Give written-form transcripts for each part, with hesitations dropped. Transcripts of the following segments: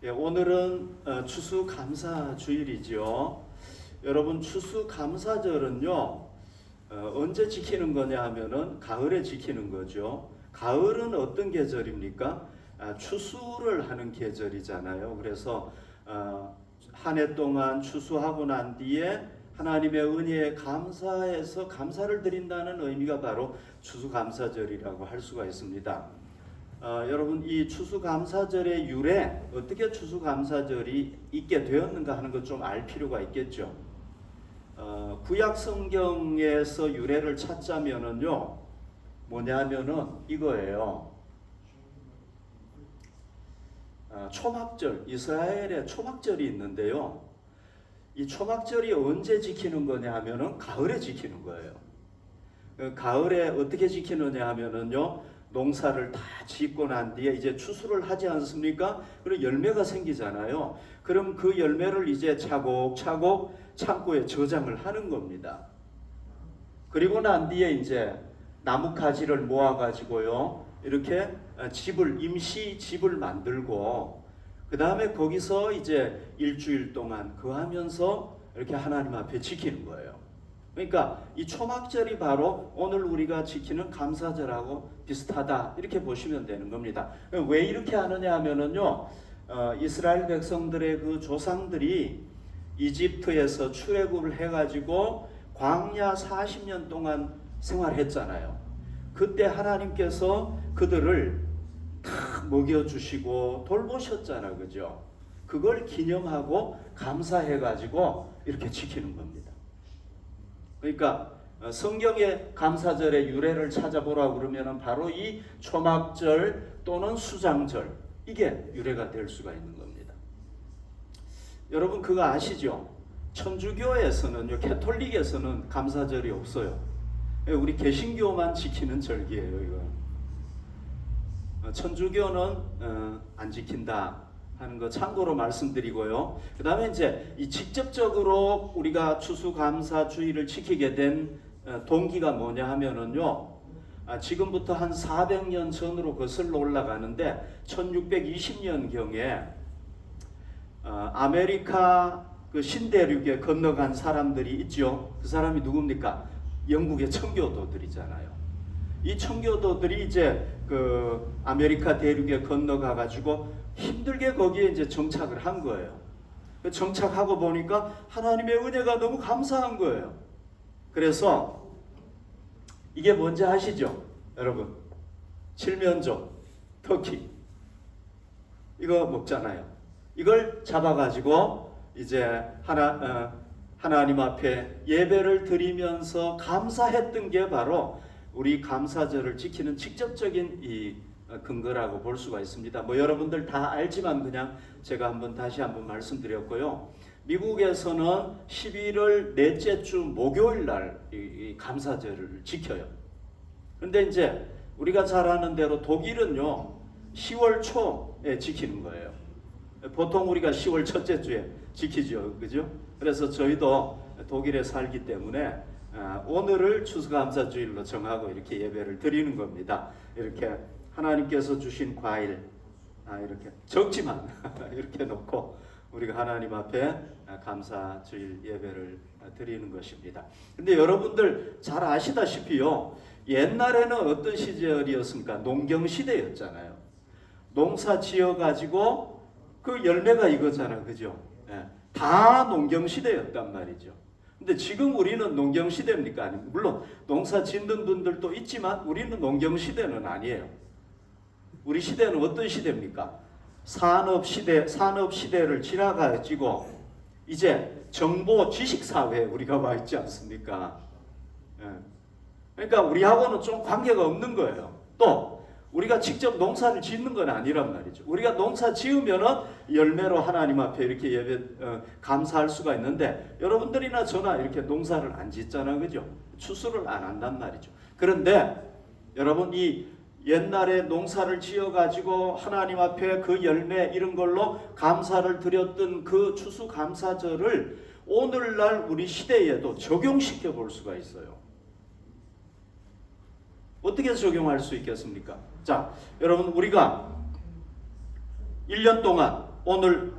예, 오늘은 추수감사주일이죠. 여러분, 추수감사절은요, 언제 지키는 거냐 하면은 가을에 지키는 거죠. 가을은 어떤 계절입니까? 추수를 하는 계절이잖아요. 그래서 한 해 동안 추수하고 난 뒤에 하나님의 은혜에 감사해서 감사를 드린다는 의미가 바로 추수감사절이라고 할 수가 있습니다. 여러분, 이 추수감사절의 유래, 어떻게 추수감사절이 있게 되었는가 하는 것 좀 알 필요가 있겠죠. 구약 성경에서 유래를 찾자면은요, 뭐냐면은 이거예요. 초막절, 이스라엘의 초막절이 있는데요. 이 초막절이 언제 지키는 거냐 하면은 가을에 지키는 거예요. 가을에 어떻게 지키느냐 하면은요, 농사를 다 짓고 난 뒤에 이제 추수를 하지 않습니까? 그리고 열매가 생기잖아요. 그럼 그 열매를 이제 차곡차곡 창고에 저장을 하는 겁니다. 그리고 난 뒤에 이제 나무 가지를 모아가지고요, 이렇게 임시 집을 만들고, 그 다음에 거기서 이제 일주일 동안 거하면서 이렇게 하나님 앞에 지키는 거예요. 그러니까 이 초막절이 바로 오늘 우리가 지키는 감사절하고 비슷하다, 이렇게 보시면 되는 겁니다. 왜 이렇게 하느냐 하면은요, 이스라엘 백성들의 그 조상들이 이집트에서 출애굽을 해가지고 광야 40년 동안 생활했잖아요. 그때 하나님께서 그들을 다 먹여주시고 돌보셨잖아요. 그죠? 그걸 기념하고 감사해가지고 이렇게 지키는 겁니다. 그러니까 성경의 감사절의 유래를 찾아보라고 그러면 바로 이 초막절 또는 수장절, 이게 유래가 될 수가 있는 겁니다. 여러분, 그거 아시죠? 천주교에서는요, 캐톨릭에서는 감사절이 없어요. 우리 개신교만 지키는 절기예요. 이거 천주교는 안 지킨다 하는 거 참고로 말씀드리고요. 그 다음에 이제 이 직접적으로 우리가 추수감사주의를 지키게 된 동기가 뭐냐 하면은요, 지금부터 한 400년 전으로 거슬러 올라가는데 1620년경에 아메리카 그 신대륙에 건너간 사람들이 있죠. 그 사람이 누굽니까? 영국의 청교도들이잖아요. 이 청교도들이 이제 그 아메리카 대륙에 건너가 가지고 힘들게 거기에 이제 정착을 한 거예요. 정착하고 보니까 하나님의 은혜가 너무 감사한 거예요. 그래서 이게 뭔지 아시죠? 여러분, 칠면조, 터키 이거 먹잖아요. 이걸 잡아가지고 이제 하나님 앞에 예배를 드리면서 감사했던 게 바로 우리 감사절을 지키는 직접적인 이 근거라고 볼 수가 있습니다. 뭐 여러분들 다 알지만 그냥 제가 다시 한번 말씀드렸고요. 미국에서는 11월 넷째 주 목요일 날 이 감사절을 지켜요. 그런데 이제 우리가 잘 아는 대로 독일은요, 10월 초에 지키는 거예요. 보통 우리가 10월 첫째 주에 지키죠. 그죠? 그래서 저희도 독일에 살기 때문에 오늘을 추수감사주일로 정하고 이렇게 예배를 드리는 겁니다. 이렇게 하나님께서 주신 과일, 이렇게 적지만 이렇게 놓고 우리가 하나님 앞에 감사주일 예배를 드리는 것입니다. 근데 여러분들 잘 아시다시피요, 옛날에는 어떤 시절이었습니까? 농경시대였잖아요. 농사 지어가지고 그 열매가 이거잖아. 그죠? 다 농경시대였단 말이죠. 근데 지금 우리는 농경시대입니까? 아닙니까? 물론 농사 짓는 분들도 있지만 우리는 농경시대는 아니에요. 우리 시대는 어떤 시대입니까? 산업시대를 지나가지고 이제 정보 지식사회에 우리가 와 있지 않습니까? 그러니까 우리하고는 좀 관계가 없는 거예요. 또 우리가 직접 농사를 짓는 건 아니란 말이죠. 우리가 농사 지으면은 열매로 하나님 앞에 이렇게 감사할 수가 있는데, 여러분들이나 저나 이렇게 농사를 안 짓잖아, 그죠? 추수를 안 한단 말이죠. 그런데 여러분, 이 옛날에 농사를 지어가지고 하나님 앞에 그 열매 이런 걸로 감사를 드렸던 그 추수감사절을 오늘날 우리 시대에도 적용시켜 볼 수가 있어요. 어떻게 적용할 수 있겠습니까? 자, 여러분, 우리가 1년 동안 오늘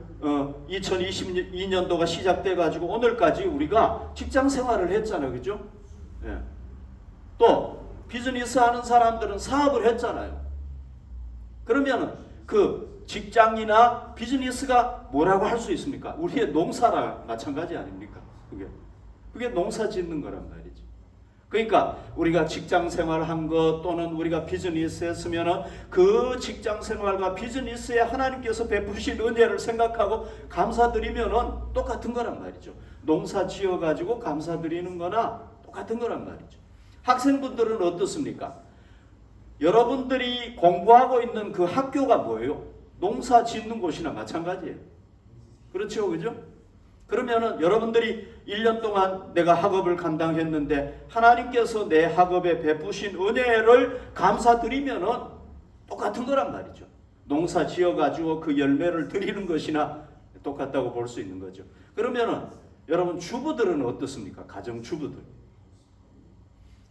2022년도가 시작돼 가지고 오늘까지 우리가 직장 생활을 했잖아요. 그죠? 예. 또 비즈니스 하는 사람들은 사업을 했잖아요. 그러면 그 직장이나 비즈니스가 뭐라고 할 수 있습니까? 우리의 농사랑 마찬가지 아닙니까? 그게 농사 짓는 거란 말이죠. 그러니까 우리가 직장 생활한 것 또는 우리가 비즈니스 했으면 그 직장 생활과 비즈니스에 하나님께서 베푸신 은혜를 생각하고 감사드리면 똑같은 거란 말이죠. 농사 지어가지고 감사드리는 거나 똑같은 거란 말이죠. 학생분들은 어떻습니까? 여러분들이 공부하고 있는 그 학교가 뭐예요? 농사 짓는 곳이나 마찬가지예요. 그렇죠, 그죠? 그러면은 여러분들이 1년 동안 내가 학업을 감당했는데 하나님께서 내 학업에 베푸신 은혜를 감사드리면은 똑같은 거란 말이죠. 농사 지어가지고 그 열매를 드리는 것이나 똑같다고 볼 수 있는 거죠. 그러면은 여러분 주부들은 어떻습니까?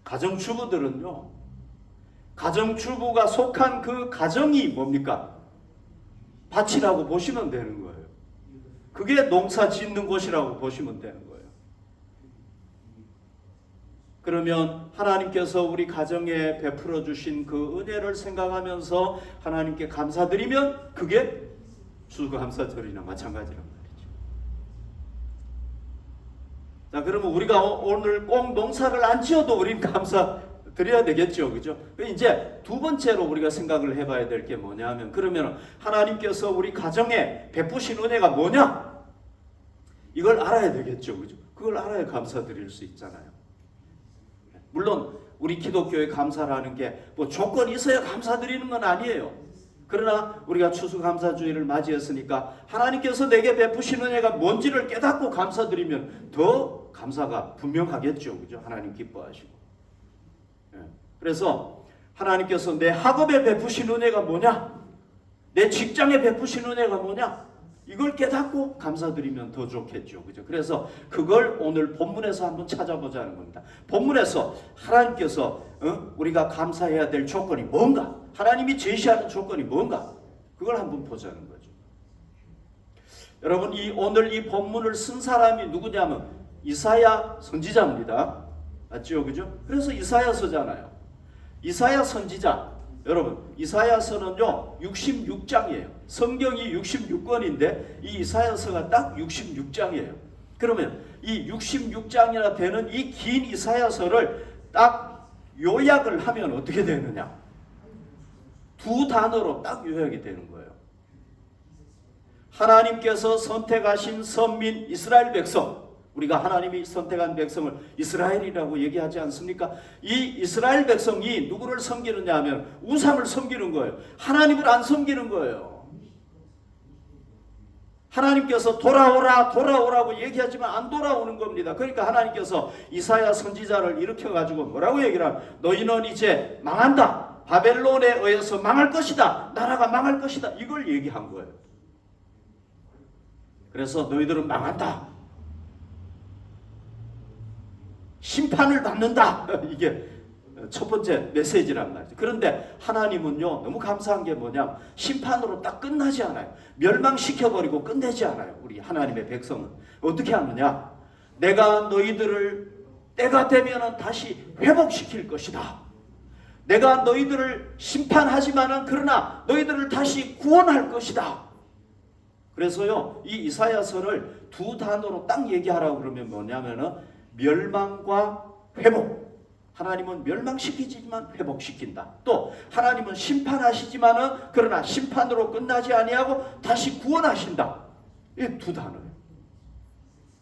가정주부들은요, 가정주부가 속한 그 가정이 뭡니까? 밭이라고 보시면 되는 거예요. 그게 농사 짓는 곳이라고 보시면 되는 거예요. 그러면 하나님께서 우리 가정에 베풀어 주신 그 은혜를 생각하면서 하나님께 감사드리면 그게 추수감사절이나 마찬가지란 말이죠. 자, 그러면 우리가 오늘 꼭 농사를 안 지어도 우린 감사드려야 되겠죠. 그죠? 이제 두 번째로 우리가 생각을 해봐야 될 게 뭐냐면, 그러면 하나님께서 우리 가정에 베푸신 은혜가 뭐냐? 이걸 알아야 되겠죠. 그죠? 그걸 알아야 감사드릴 수 있잖아요. 물론 우리 기독교의 감사라는 게 뭐 조건이 있어야 감사드리는 건 아니에요. 그러나 우리가 추수감사주의를 맞이했으니까 하나님께서 내게 베푸신 은혜가 뭔지를 깨닫고 감사드리면 더 감사가 분명하겠죠. 그죠? 하나님 기뻐하시고. 그래서 하나님께서 내 학업에 베푸신 은혜가 뭐냐? 내 직장에 베푸신 은혜가 뭐냐? 이걸 깨닫고 감사드리면 더 좋겠죠. 그죠? 그래서 그걸 오늘 본문에서 한번 찾아보자는 겁니다. 본문에서 하나님께서 우리가 감사해야 될 조건이 뭔가? 하나님이 제시하는 조건이 뭔가? 그걸 한번 보자는 거죠. 여러분, 오늘 이 본문을 쓴 사람이 누구냐면 이사야 선지자입니다. 맞죠? 그죠? 그래서 이사야서잖아요. 이사야 선지자. 여러분, 이사야서는요 66장이에요. 성경이 66권인데 이 이사야서가 딱 66장이에요. 그러면 이 66장이나 되는 이 긴 이사야서를 딱 요약을 하면 어떻게 되느냐? 두 단어로 딱 요약이 되는 거예요. 하나님께서 선택하신 선민 이스라엘 백성, 우리가 하나님이 선택한 백성을 이스라엘이라고 얘기하지 않습니까? 이 이스라엘 백성이 누구를 섬기느냐 하면 우상을 섬기는 거예요. 하나님을 안 섬기는 거예요. 하나님께서 돌아오라고 얘기하지만 안 돌아오는 겁니다. 그러니까 하나님께서 이사야 선지자를 일으켜가지고 뭐라고 얘기를 하면, 너희는 이제 망한다. 바벨론에 의해서 망할 것이다. 나라가 망할 것이다. 이걸 얘기한 거예요. 그래서 너희들은 망한다. 심판을 받는다. 이게 첫 번째 메시지란 말이죠. 그런데 하나님은요 너무 감사한 게 뭐냐, 심판으로 딱 끝나지 않아요. 멸망시켜버리고 끝내지 않아요. 우리 하나님의 백성은 어떻게 하느냐, 내가 너희들을 때가 되면 다시 회복시킬 것이다. 내가 너희들을 심판하지만은 그러나 너희들을 다시 구원할 것이다. 그래서요 이 이사야서를 두 단어로 딱 얘기하라고 그러면 뭐냐면은 멸망과 회복. 하나님은 멸망시키지만 회복시킨다. 또 하나님은 심판하시지만은 그러나 심판으로 끝나지 아니하고 다시 구원하신다. 이 두 단어예요.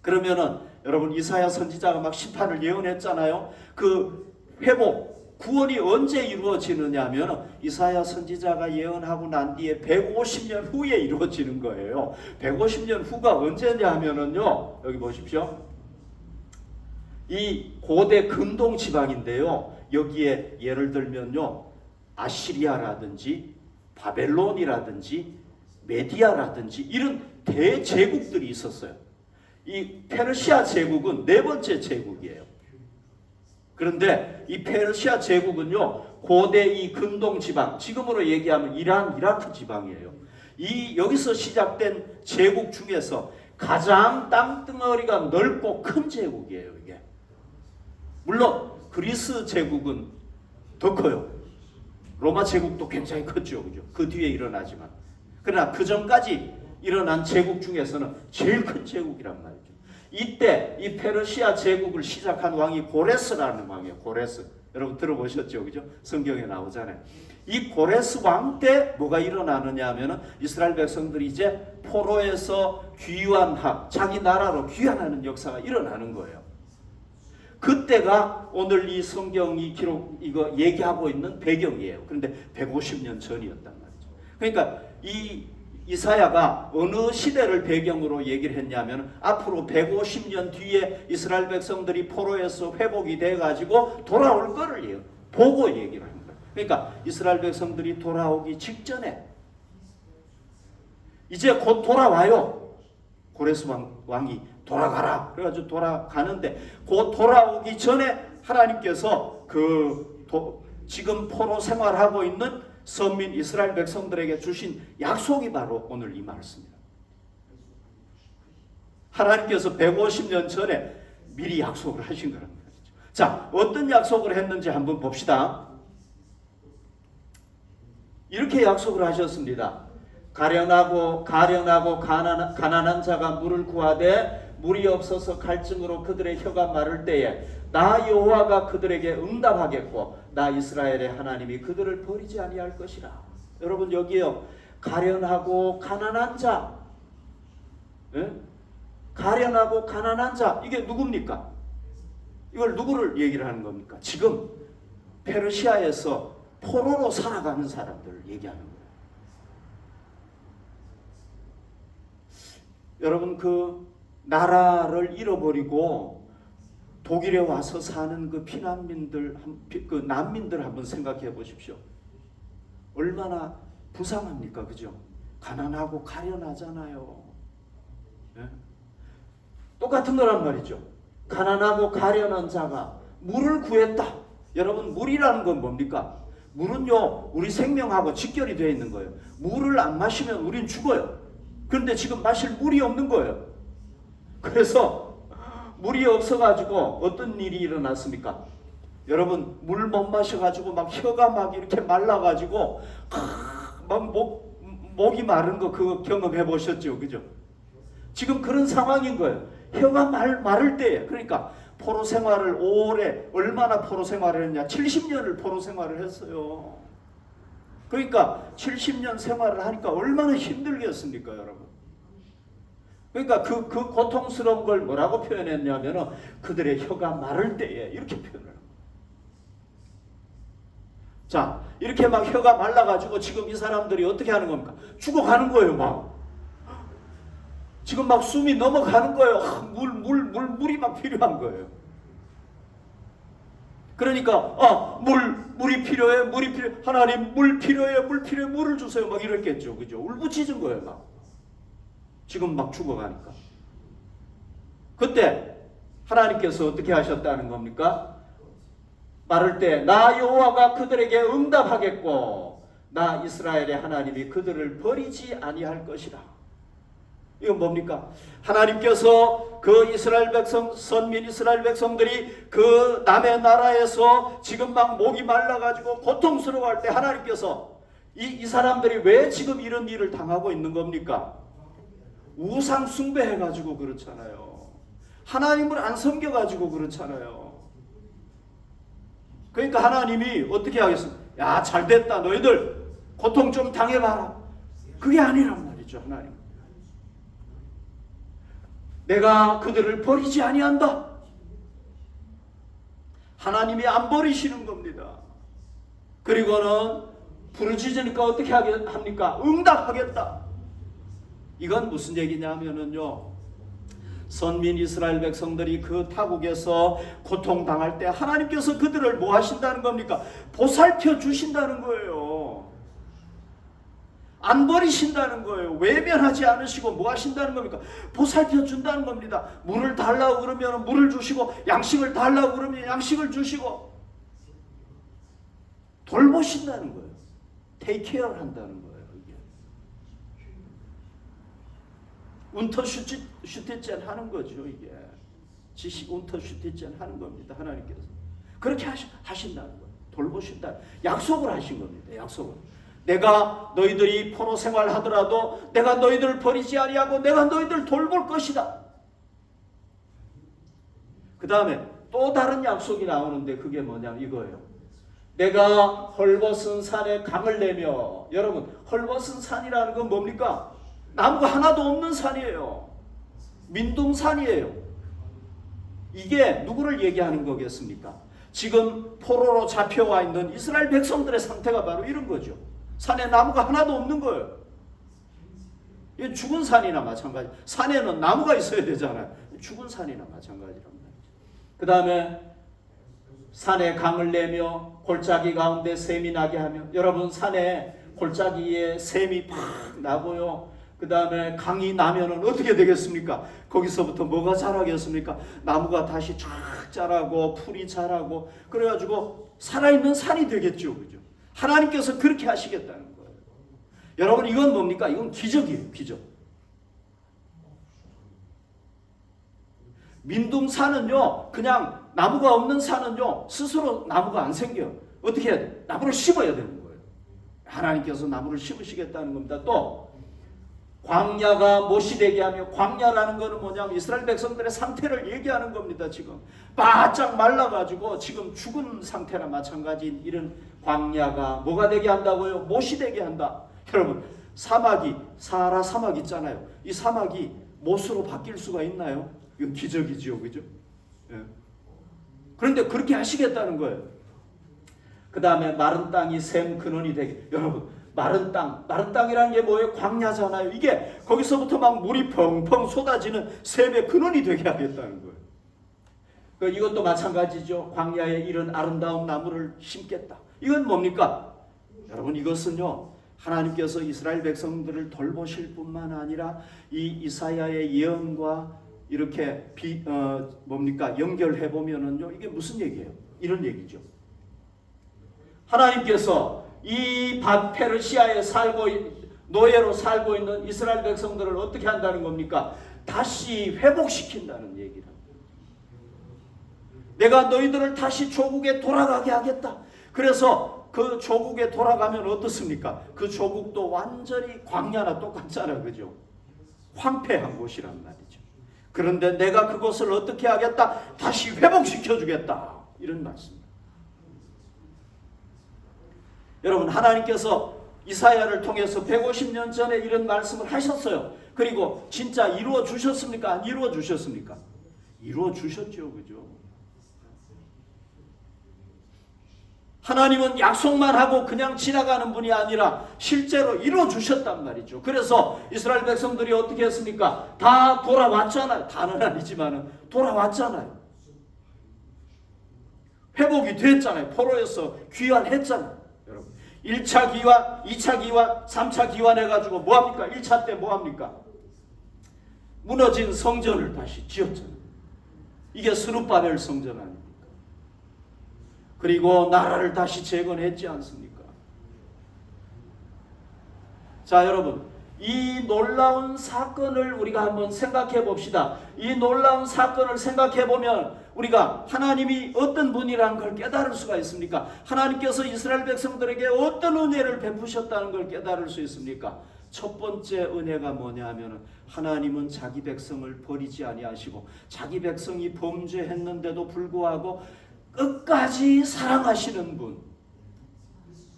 그러면은 여러분 이사야 선지자가 막 심판을 예언했잖아요. 그 회복, 구원이 언제 이루어지느냐면 이사야 선지자가 예언하고 난 뒤에 150년 후에 이루어지는 거예요. 150년 후가 언제냐 하면은요, 여기 보십시오. 이 고대 근동 지방인데요. 여기에 예를 들면요, 아시리아라든지 바벨론이라든지 메디아라든지 이런 대제국들이 있었어요. 이 페르시아 제국은 네 번째 제국이에요. 그런데 이 페르시아 제국은요 고대 이 근동 지방, 지금으로 얘기하면 이란, 이라크 지방이에요. 이 여기서 시작된 제국 중에서 가장 땅덩어리가 넓고 큰 제국이에요, 이게. 물론 그리스 제국은 더 커요. 로마 제국도 굉장히 컸죠, 그죠? 그 뒤에 일어나지만. 그러나 그 전까지 일어난 제국 중에서는 제일 큰 제국이란 말이죠. 이때 이 페르시아 제국을 시작한 왕이 고레스라는 왕이에요. 고레스. 여러분 들어보셨죠, 그죠? 성경에 나오잖아요. 이 고레스 왕 때 뭐가 일어나느냐 하면은 이스라엘 백성들이 이제 포로에서 귀환하, 자기 나라로 귀환하는 역사가 일어나는 거예요. 그때가 오늘 이 성경이 이거 얘기하고 있는 배경이에요. 그런데 150년 전이었단 말이죠. 그러니까 이 이사야가 어느 시대를 배경으로 얘기를 했냐면 앞으로 150년 뒤에 이스라엘 백성들이 포로에서 회복이 돼가지고 돌아올 거를 보고 얘기를 합니다. 그러니까 이스라엘 백성들이 돌아오기 직전에 이제 곧 돌아와요. 고레스 왕이 돌아가라. 그래가지고 돌아가는데 곧 돌아오기 전에 하나님께서 지금 포로 생활하고 있는 선민 이스라엘 백성들에게 주신 약속이 바로 오늘 이 말씀입니다. 하나님께서 150년 전에 미리 약속을 하신 거란 말이죠. 자, 어떤 약속을 했는지 한번 봅시다. 이렇게 약속을 하셨습니다. 가련하고 가난한 자가 물을 구하되 물이 없어서 갈증으로 그들의 혀가 마를 때에 나 여호와가 그들에게 응답하겠고 나 이스라엘의 하나님이 그들을 버리지 아니할 것이라. 여러분 여기요, 가련하고 가난한 자, 가련하고 가난한 자, 이게 누굽니까? 이걸 누구를 얘기를 하는 겁니까? 지금 페르시아에서 포로로 살아가는 사람들을 얘기하는 거예요. 여러분 그 나라를 잃어버리고 독일에 와서 사는 그 피난민들, 그 난민들 한번 생각해 보십시오. 얼마나 부상합니까, 그죠? 가난하고 가련하잖아요. 네? 똑같은 거란 말이죠. 가난하고 가련한 자가 물을 구했다. 여러분 물이라는 건 뭡니까? 물은요 우리 생명하고 직결이 되어 있는 거예요. 물을 안 마시면 우린 죽어요. 그런데 지금 마실 물이 없는 거예요. 그래서 물이 없어가지고 어떤 일이 일어났습니까? 여러분 물 못 마셔가지고 막 혀가 막 이렇게 말라가지고 막 목이 마른 거 그거 경험해 보셨죠, 그죠? 지금 그런 상황인 거예요. 혀가 마를 때에. 그러니까 포로 생활을 오래, 얼마나 포로 생활을 했냐? 70년을 포로 생활을 했어요. 그러니까 70년 생활을 하니까 얼마나 힘들겠습니까, 여러분? 그러니까 그 고통스러운 걸 뭐라고 표현했냐면은 그들의 혀가 마를 때에 이렇게 표현을 합니다. 자, 이렇게 막 혀가 말라가지고 지금 이 사람들이 어떻게 하는 겁니까? 죽어가는 거예요, 막. 지금 막 숨이 넘어가는 거예요. 물이 막 필요한 거예요. 그러니까 물이 필요해, 하나님 물 필요해, 물을 주세요. 막 이랬겠죠, 그죠? 울부짖은 거예요, 막. 지금 막 죽어가니까. 그때 하나님께서 어떻게 하셨다는 겁니까? 말할 때 나 여호와가 그들에게 응답하겠고 나 이스라엘의 하나님이 그들을 버리지 아니할 것이라. 이건 뭡니까? 하나님께서 그 이스라엘 백성, 선민 이스라엘 백성들이 그 남의 나라에서 지금 막 목이 말라가지고 고통스러워할 때 하나님께서 이 사람들이 왜 지금 이런 일을 당하고 있는 겁니까? 우상 숭배해가지고 그렇잖아요. 하나님을 안 섬겨가지고 그렇잖아요. 그러니까 하나님이 어떻게 하겠습니까? 야, 잘됐다. 너희들 고통 좀 당해봐라. 그게 아니란 말이죠, 하나님. 내가 그들을 버리지 아니한다. 하나님이 안 버리시는 겁니다. 그리고는 부르짖으니까 어떻게 합니까? 응답하겠다. 이건 무슨 얘기냐면요, 선민 이스라엘 백성들이 그 타국에서 고통당할 때 하나님께서 그들을 뭐 하신다는 겁니까? 보살펴 주신다는 거예요. 안 버리신다는 거예요. 외면하지 않으시고 뭐 하신다는 겁니까? 보살펴 준다는 겁니다. 물을 달라고 그러면 물을 주시고, 양식을 달라고 그러면 양식을 주시고, 돌보신다는 거예요. 테이크 케어를 한다는 거예요. 이게. 운터슈티젠 하는 거죠. 이게 지시 운터슈티젠 하는 겁니다. 하나님께서 그렇게 하신다는 거예요. 돌보신다. 약속을 하신 겁니다. 약속을. 내가 너희들이 포로 생활하더라도 내가 너희들을 버리지 아니하고 내가 너희들을 돌볼 것이다. 그 다음에 또 다른 약속이 나오는데 그게 뭐냐면 이거예요. 내가 헐벗은 산에 강을 내며, 여러분 헐벗은 산이라는 건 뭡니까? 나무가 하나도 없는 산이에요. 민둥산이에요. 이게 누구를 얘기하는 거겠습니까? 지금 포로로 잡혀와 있는 이스라엘 백성들의 상태가 바로 이런 거죠. 산에 나무가 하나도 없는 거예요. 이게 죽은 산이나 마찬가지. 산에는 나무가 있어야 되잖아요. 죽은 산이나 마찬가지란 말이죠. 그 다음에 산에 강을 내며 골짜기 가운데 샘이 나게 하며, 여러분 산에 골짜기에 샘이 팍 나고요. 그 다음에 강이 나면은 어떻게 되겠습니까? 거기서부터 뭐가 자라겠습니까? 나무가 다시 쫙 자라고 풀이 자라고 그래가지고 살아있는 산이 되겠죠. 그죠? 하나님께서 그렇게 하시겠다는 거예요. 여러분 이건 뭡니까? 이건 기적이에요. 기적. 민둥산은요, 그냥 나무가 없는 산은요 스스로 나무가 안 생겨요. 어떻게 해야 돼? 나무를 심어야 되는 거예요. 하나님께서 나무를 심으시겠다는 겁니다. 또 광야가 못이 되게 하며, 광야라는 것은 뭐냐면 이스라엘 백성들의 상태를 얘기하는 겁니다. 지금 바짝 말라가지고 지금 죽은 상태나 마찬가지인 이런 광야가 뭐가 되게 한다고요? 못이 되게 한다. 여러분 사막이, 사하라 사막 있잖아요. 이 사막이 못으로 바뀔 수가 있나요? 이건 기적이지요. 그죠? 예. 그런데 그렇게 하시겠다는 거예요. 그 다음에 마른 땅이 샘 근원이 되게. 여러분 마른 땅이라는 게 뭐예요? 광야잖아요. 이게 거기서부터 막 물이 펑펑 쏟아지는 샘의 근원이 되게 하겠다는 거예요. 이것도 마찬가지죠. 광야에 이런 아름다운 나무를 심겠다. 이건 뭡니까? 여러분 이것은요, 하나님께서 이스라엘 백성들을 돌보실 뿐만 아니라 이 이사야의 예언과 이렇게 연결해 보면은요, 이게 무슨 얘기예요? 이런 얘기죠. 하나님께서 이 페르시아에 노예로 살고 있는 이스라엘 백성들을 어떻게 한다는 겁니까? 다시 회복시킨다는 얘기를. 내가 너희들을 다시 조국에 돌아가게 하겠다. 그래서 그 조국에 돌아가면 어떻습니까? 그 조국도 완전히 광야나 똑같잖아요. 그죠? 황폐한 곳이란 말이죠. 그런데 내가 그것을 어떻게 하겠다? 다시 회복시켜 주겠다. 이런 말씀입니다. 여러분 하나님께서 이사야를 통해서 150년 전에 이런 말씀을 하셨어요. 그리고 진짜 이루어 주셨습니까? 안 이루어 주셨습니까? 이루어 주셨죠. 그죠? 하나님은 약속만 하고 그냥 지나가는 분이 아니라 실제로 이루어 주셨단 말이죠. 그래서 이스라엘 백성들이 어떻게 했습니까? 다 돌아왔잖아요. 다는 아니지만 돌아왔잖아요. 회복이 됐잖아요. 포로에서 귀환했잖아요. 여러분 1차 귀환, 2차 귀환, 3차 귀환 해가지고 뭐합니까? 1차 때 뭐합니까? 무너진 성전을 다시 지었잖아요. 이게 스룹바벨 성전 아닙니까? 그리고 나라를 다시 재건했지 않습니까? 자, 여러분 이 놀라운 사건을 우리가 한번 생각해 봅시다. 이 놀라운 사건을 생각해 보면 우리가 하나님이 어떤 분이라는 걸 깨달을 수가 있습니까? 하나님께서 이스라엘 백성들에게 어떤 은혜를 베푸셨다는 걸 깨달을 수 있습니까? 첫 번째 은혜가 뭐냐 하면 하나님은 자기 백성을 버리지 아니하시고 자기 백성이 범죄했는데도 불구하고 끝까지 사랑하시는 분.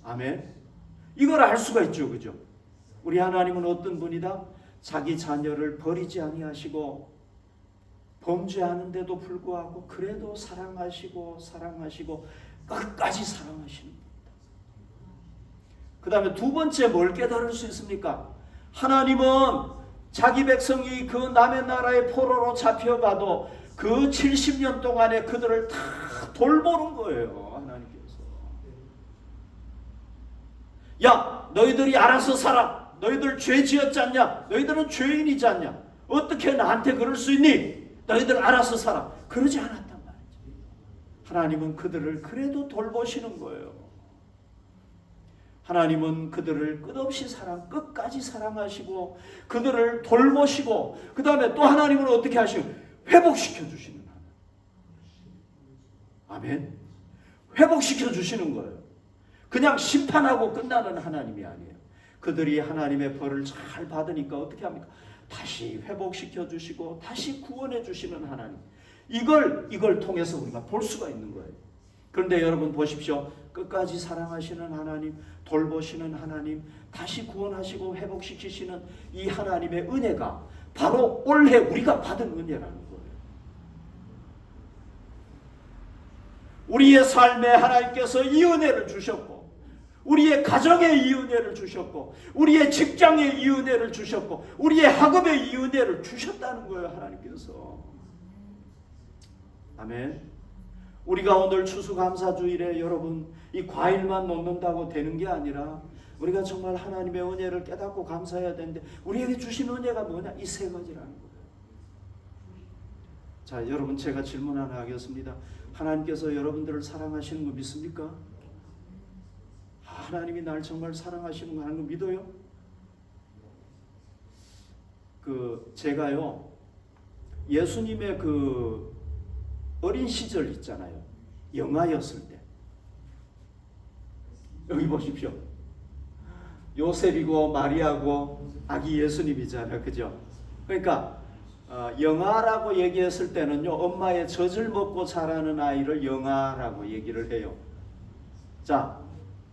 아멘. 이걸 알 수가 있죠. 그죠? 우리 하나님은 어떤 분이다? 자기 자녀를 버리지 아니하시고 범죄하는데도 불구하고 그래도 사랑하시고 끝까지 사랑하시는 분이다. 그 다음에 두 번째 뭘 깨달을 수 있습니까? 하나님은 자기 백성이 그 남의 나라의 포로로 잡혀가도 그 70년 동안에 그들을 다 돌보는 거예요. 하나님께서. 야, 너희들이 알아서 살아. 너희들 죄 지었지 않냐? 너희들은 죄인이지 않냐? 어떻게 나한테 그럴 수 있니? 너희들 알아서 살아. 그러지 않았단 말이죠. 하나님은 그들을 그래도 돌보시는 거예요. 하나님은 그들을 끝없이 끝까지 사랑하시고 그들을 돌보시고 그 다음에 또 하나님은 어떻게 하시고 회복시켜 주시는 하나님. 아멘. 회복시켜 주시는 거예요. 그냥 심판하고 끝나는 하나님이 아니에요. 그들이 하나님의 벌을 잘 받으니까 어떻게 합니까? 다시 회복시켜 주시고 다시 구원해 주시는 하나님. 이걸 통해서 우리가 볼 수가 있는 거예요. 그런데 여러분 보십시오. 끝까지 사랑하시는 하나님, 돌보시는 하나님, 다시 구원하시고 회복시키시는 이 하나님의 은혜가 바로 올해 우리가 받은 은혜라는 거예요. 우리의 삶에 하나님께서 이 은혜를 주셨고 우리의 가정에 이 은혜를 주셨고 우리의 직장에 이 은혜를 주셨고 우리의 학업에 이 은혜를 주셨다는 거예요. 하나님께서. 아멘. 우리가 오늘 추수감사주일에 여러분 이 과일만 놓는다고 되는 게 아니라 우리가 정말 하나님의 은혜를 깨닫고 감사해야 되는데 우리에게 주신 은혜가 뭐냐? 이 세 가지라는 거예요. 자, 여러분 제가 질문 하나 하겠습니다. 하나님께서 여러분들을 사랑하시는 거 믿습니까? 하나님이 날 정말 사랑하시는 거 하는 거 믿어요? 제가요 예수님의 어린 시절 있잖아요. 영아였을 때. 여기 보십시오. 요셉이고 마리아고 아기 예수님이잖아요. 그죠? 그러니까 영아라고 얘기했을 때는요. 엄마의 젖을 먹고 자라는 아이를 영아라고 얘기를 해요. 자,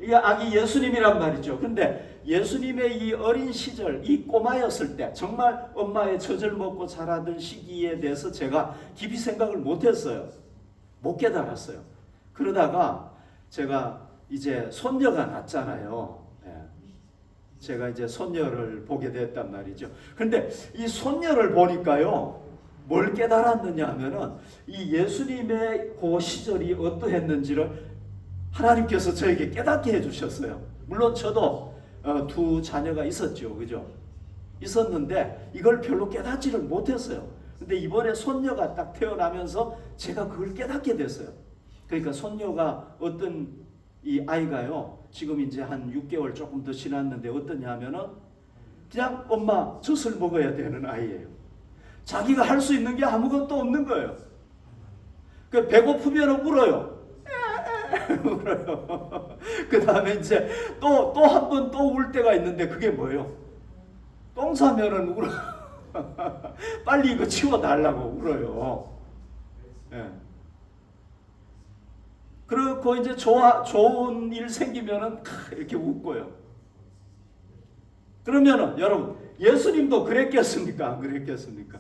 이게 아기 예수님이란 말이죠. 근데 예수님의 이 어린 시절, 이 꼬마였을 때 정말 엄마의 젖을 먹고 자라던 시기에 대해서 제가 깊이 생각을 못했어요. 못 깨달았어요. 그러다가 제가 이제 손녀가 났잖아요. 제가 이제 손녀를 보게 됐단 말이죠. 근데 이 손녀를 보니까요, 뭘 깨달았느냐 하면은 이 예수님의 그 시절이 어떠했는지를 하나님께서 저에게 깨닫게 해주셨어요. 물론 저도 두 자녀가 있었죠. 그죠? 있었는데 이걸 별로 깨닫지를 못했어요. 근데 이번에 손녀가 딱 태어나면서 제가 그걸 깨닫게 됐어요. 그러니까 손녀가 어떤 이 아이가요. 지금 이제 한 6개월 조금 더 지났는데 어떠냐 하면은 그냥 엄마 젖을 먹어야 되는 아이예요. 자기가 할 수 있는 게 아무것도 없는 거예요. 그 배고프면 울어요. 울어요. 그 다음에 이제 또 한 번 또 울 때가 있는데 그게 뭐예요? 똥 싸면은 울어. 빨리 이거 치워달라고 울어요. 예. 그리고 이제 좋은 일 생기면은 이렇게 웃고요. 그러면은 여러분 예수님도 그랬겠습니까? 안 그랬겠습니까?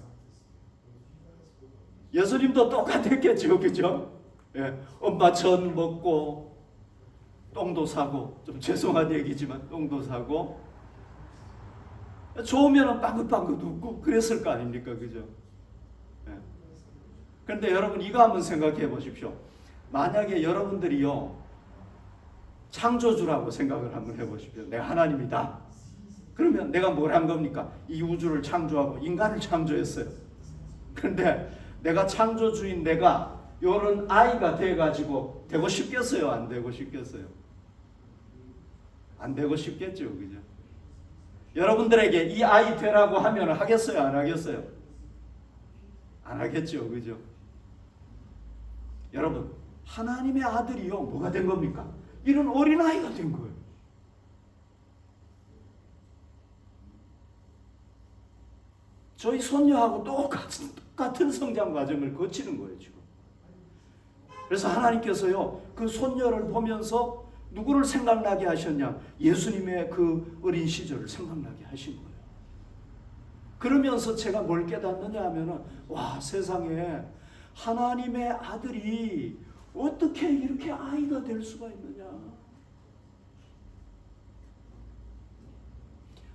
예수님도 똑같았겠죠, 그죠? 예, 엄마 전 먹고 똥도 사고, 좀 죄송한 얘기지만 똥도 사고, 좋으면 빵긋빵긋 웃고 그랬을 거 아닙니까, 그죠? 예. 그런데 여러분 이거 한번 생각해 보십시오. 만약에 여러분들이요 창조주라고 생각을 한번 해보십시오. 내가 하나님이다. 그러면 내가 뭘 한 겁니까? 이 우주를 창조하고 인간을 창조했어요. 그런데 내가 창조주인 내가 이런 아이가 돼가지고 되고 싶겠어요? 안 되고 싶겠어요? 안 되고 싶겠죠, 그죠? 여러분들에게 이 아이 되라고 하면 하겠어요? 안 하겠어요? 안 하겠죠, 그죠? 여러분, 하나님의 아들이요 뭐가 된 겁니까? 이런 어린아이가 된 거예요. 저희 손녀하고 똑같은 성장 과정을 거치는 거예요, 지금. 그래서 하나님께서요, 그 손녀를 보면서 누구를 생각나게 하셨냐? 예수님의 그 어린 시절을 생각나게 하신 거예요. 그러면서 제가 뭘 깨닫느냐 하면은, 와, 세상에 하나님의 아들이 어떻게 이렇게 아이가 될 수가 있느냐?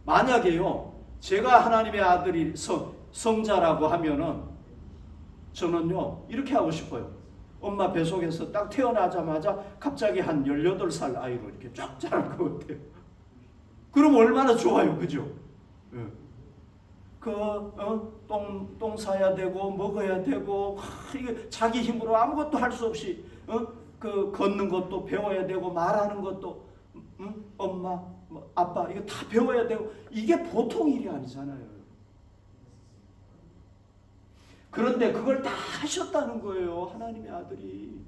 만약에요, 제가 하나님의 아들이 성자라고 하면은 저는요 이렇게 하고 싶어요. 엄마 뱃속에서 딱 태어나자마자 갑자기 한 18살 아이로 이렇게 쫙 자랄 것 같아요. 그럼 얼마나 좋아요, 그죠? 예. 똥 사야 되고 먹어야 되고 이게 자기 힘으로 아무것도 할 수 없이 그 걷는 것도 배워야 되고 말하는 것도 엄마, 뭐 아빠 이거 다 배워야 되고 이게 보통 일이 아니잖아요. 그런데 그걸 다 하셨다는 거예요. 하나님의 아들이.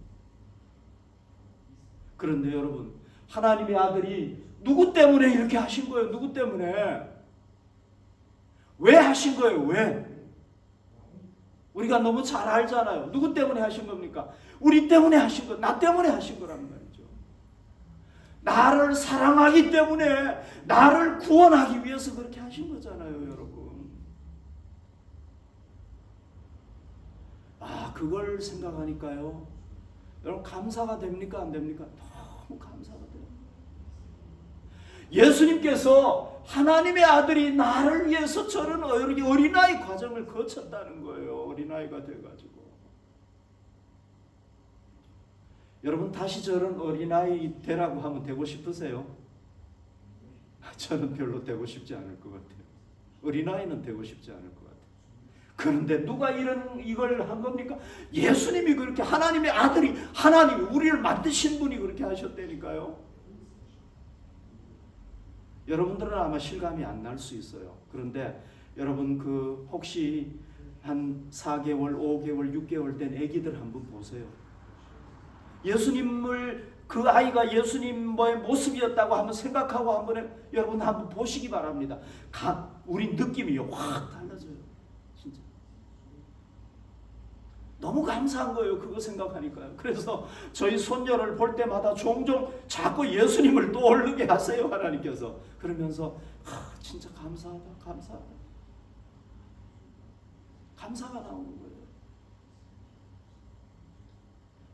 그런데 여러분, 하나님의 아들이 누구 때문에 이렇게 하신 거예요? 누구 때문에? 왜 하신 거예요? 왜? 우리가 너무 잘 알잖아요. 누구 때문에 하신 겁니까? 우리 때문에 하신 거, 나 때문에 하신 거란 말이죠. 나를 사랑하기 때문에, 나를 구원하기 위해서 그렇게 하신 거잖아요, 여러분. 아, 그걸 생각하니까요. 여러분, 감사가 됩니까? 안 됩니까? 너무 감사가 돼요. 예수님께서 하나님의 아들이 나를 위해서 저런 어린아이 과정을 거쳤다는 거예요. 어린아이가 돼가지고. 여러분, 다시 저런 어린아이 되라고 하면 되고 싶으세요? 저는 별로 되고 싶지 않을 것 같아요. 어린아이는 되고 싶지 않을 것 같아요. 그런데 누가 이걸 한 겁니까? 예수님이 그렇게, 하나님의 아들이, 하나님이 우리를 만드신 분이 그렇게 하셨다니까요. 여러분들은 아마 실감이 안 날 수 있어요. 그런데 여러분, 혹시 한 4개월, 5개월, 6개월 된 아기들 한번 보세요. 예수님을, 그 아이가 예수님의 모습이었다고 한번 생각하고 여러분 한번 보시기 바랍니다. 우리 느낌이 확 달라져요. 진짜. 너무 감사한 거예요. 그거 생각하니까요. 그래서 저희 손녀를 볼 때마다 종종 자꾸 예수님을 떠오르게 하세요. 하나님께서. 그러면서 진짜 감사하다. 감사하다. 감사가 나오는 거예요.